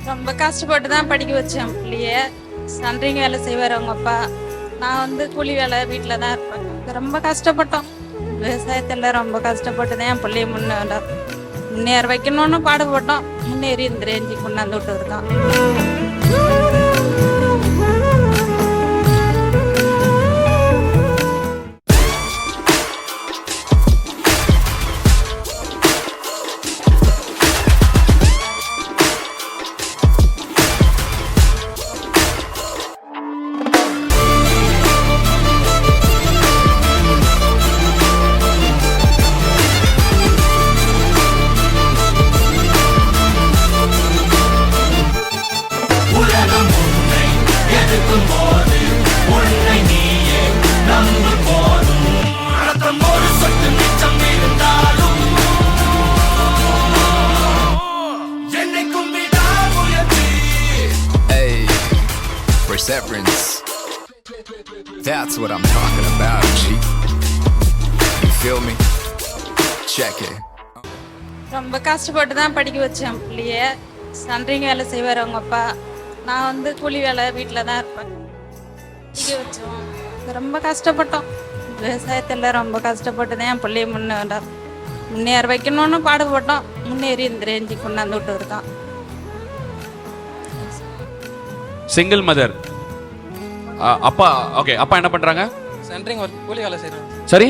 ரொம்ப கஷ்டப்பட்டு தான் படிக்க வச்சேன் பிள்ளைய. சன்றிங் வேலை செய்வார் அவங்க அப்பா. நான் வந்து கூலி வேலை வீட்டில் தான் இருப்பேன். ரொம்ப கஷ்டப்பட்டோம். விவசாயத்தில் ரொம்ப கஷ்டப்பட்டு தான் என் பிள்ளைய முன்னேற வைக்கணும்னு பாடுபட்டோம். முன்னேறி இந்த ரேஞ்சி கொண்டாந்து விட்டுருக்கான். Perseverance. That's what I'm talking about, G. You feel me? Check it. ரொம்ப கஷ்டப்பட்டு தான் படிக்க வச்சேன் பிள்ளைய. சன்றிங் வேலை செய்வார் அவங்க அப்பா. நான் வந்து கூலி வேலை வீட்டில் தான் இருப்பேன். படிக்க வச்சோம். ரொம்ப கஷ்டப்பட்டோம். விவசாயத்தில் ரொம்ப கஷ்டப்பட்டு தான் என் பிள்ளைய முன்னேற வைக்கணும்னு பாடுபட்டோம். முன்னேறி இந்த ரேஞ்சி கொண்டாந்து விட்டுருக்கான். Single mother. அப்பா ஓகே, அப்பா என்ன பண்றாங்க? சென்ட்ரிங் ஒர்க், கூலி வேலை செய்றாங்க. சரி,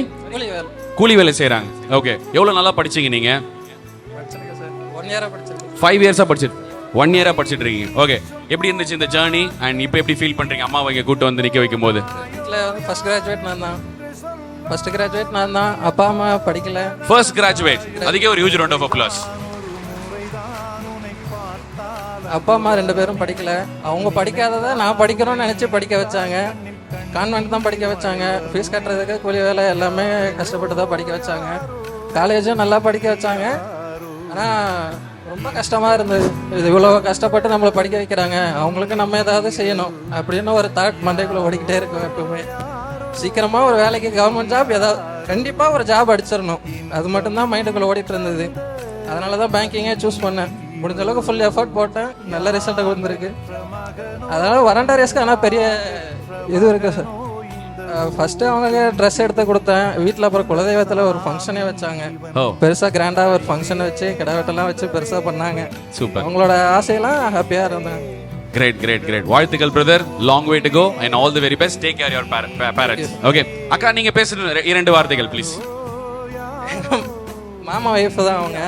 கூலி வேலை செய்றாங்க. ஓகே, எவ்வளவு நல்லா படிச்சீங்க நீங்க? படிச்சிருக்கேன் சார். 1 இயரா படிச்சிருக்கேன். 5 இயர்ஸா படிச்சிட்டு 1 இயரா படிச்சிட்டு இருக்கீங்க. ஓகே, எப்படி இருந்துச்சு இந்த ஜர்னி அண்ட் இப்போ எப்படி ஃபீல் பண்றீங்க அம்மாவை இங்க கூட்டு வந்து நிக்க வைக்கும் போது? வீட்டில் வந்து ஃபர்ஸ்ட் கிராஜுவேட் நான் தான். அப்பா அம்மா படிக்கல. ஃபர்ஸ்ட் கிராஜுவேட், அதுக்கே ஒரு ஹியூஜ் ரவுண்ட் ஆஃப் அப்ளாஸ். அப்பா அம்மா 2 பேரும் படிக்கல. அவங்க படிக்காததை நான் படிக்கிறோன்னு நினச்சி படிக்க வச்சாங்க. கான்வென்ட் தான் படிக்க வச்சாங்க. ஃபீஸ் கட்டுறதுக்கு கூலி வேலை எல்லாமே கஷ்டப்பட்டு தான் படிக்க வச்சாங்க. காலேஜும் நல்லா படிக்க வச்சாங்க. ஆனால் ரொம்ப கஷ்டமாக இருந்தது. இது இவ்வளோ கஷ்டப்பட்டு நம்மளை படிக்க வைக்கிறாங்க, அவங்களுக்கு நம்ம ஏதாவது செய்யணும் அப்படின்னு ஒரு தாட் மண்டைக்குள்ளே ஓடிக்கிட்டே இருக்கும் எப்பவுமே. சீக்கிரமாக ஒரு வேலைக்கு கவர்மெண்ட் ஜாப் ஏதாவது கண்டிப்பாக ஒரு ஜாப் அடிச்சிடணும், அது மட்டும்தான் மைண்டுக்குள்ளே ஓடிட்டு இருந்தது. அதனால தான் பேங்கிங்கே சூஸ் பண்ணேன். முடிஞ்ச அளவுக்கு ஃபுல் எஃபர்ட் போட்டேன். நல்ல ரிசல்ட்டை கொடுத்துருக்கு. அதனால் வரண்டா ரேஸ்க்கு ஆனால் பெரிய இது இருக்குது சார். ஃபஸ்ட்டு அவங்க ட்ரெஸ் எடுத்து கொடுத்தேன் வீட்டில். அப்புறம் குலதெய்வத்தில் ஒரு ஃபங்க்ஷனே வச்சாங்க. பெருசாக கிராண்டாக ஒரு ஃபங்க்ஷனை வச்சு கிடாவட்டெல்லாம் வச்சு பெருசாக பண்ணாங்க. சூப்பர். அவங்களோட ஆசையெல்லாம் ஹாப்பியாக இருந்தாங்க. Great great great. வாழ்த்துக்கள் brother. Long way to go and all the very best. Take care your parents. Okay அக்கா, நீங்க பேசுறது 2 வார்த்தைகள் ப்ளீஸ். மாமா ஒய்ஃப் தான் அவங்க.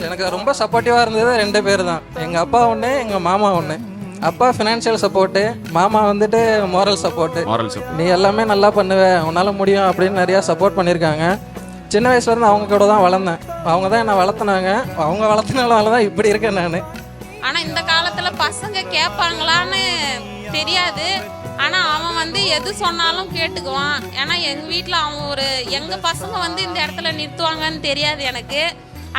எனக்கு ரொம்ப சப்போர்ட்டிவாக இருந்தது 2 பேர் தான். எங்கள் அப்பா ஒன்று, எங்கள் மாமா ஒன்று. அப்பா ஃபினான்ஷியல் சப்போர்ட்டு, மாமா வந்துட்டு மோரல் சப்போர்ட்டு. நீ எல்லாமே நல்லா பண்ணுவ, உன்னால் முடியும் அப்படின்னு நிறையா சப்போர்ட் பண்ணியிருக்காங்க. சின்ன வயசுலேருந்து அவங்க கூட தான் வளர்ந்தேன். அவங்க தான் என்னை வளர்த்துனாங்க. அவங்க வளர்த்துனால தான் இப்படி இருக்கேன் நான். ஆனால் இந்த காலத்தில் பசங்க கேட்பாங்களான்னு தெரியாது. ஆனால் அவன் வந்து எது சொன்னாலும் கேட்டுக்குவான். ஏன்னா எங்கள் வீட்டில் அவன் எங்கள் பசங்க வந்து இந்த இடத்துல நிறுத்துவாங்கன்னு தெரியாது எனக்கு.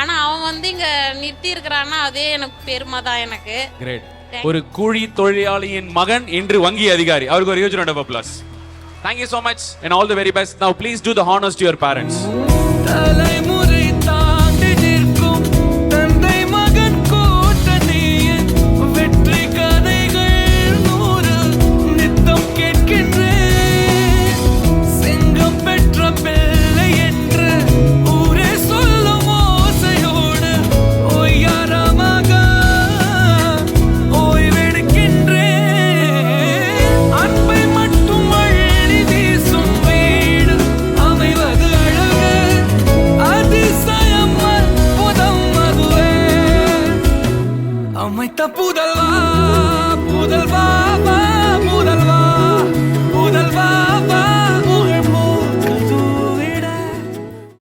ஆனால் அவன் வந்து இங்கே நிறுத்தி இருக்கிறான்னா அதே எனக்கு பெருமை தான் எனக்கு. கிரேட். ஒரு கூலி தொழிலாளியின் மகன் இன்று வங்கி அதிகாரி. அவருக்கு ஒரு huge round of applause. Thank you so much and all the very best. Now please do the honors to your parents. புதல்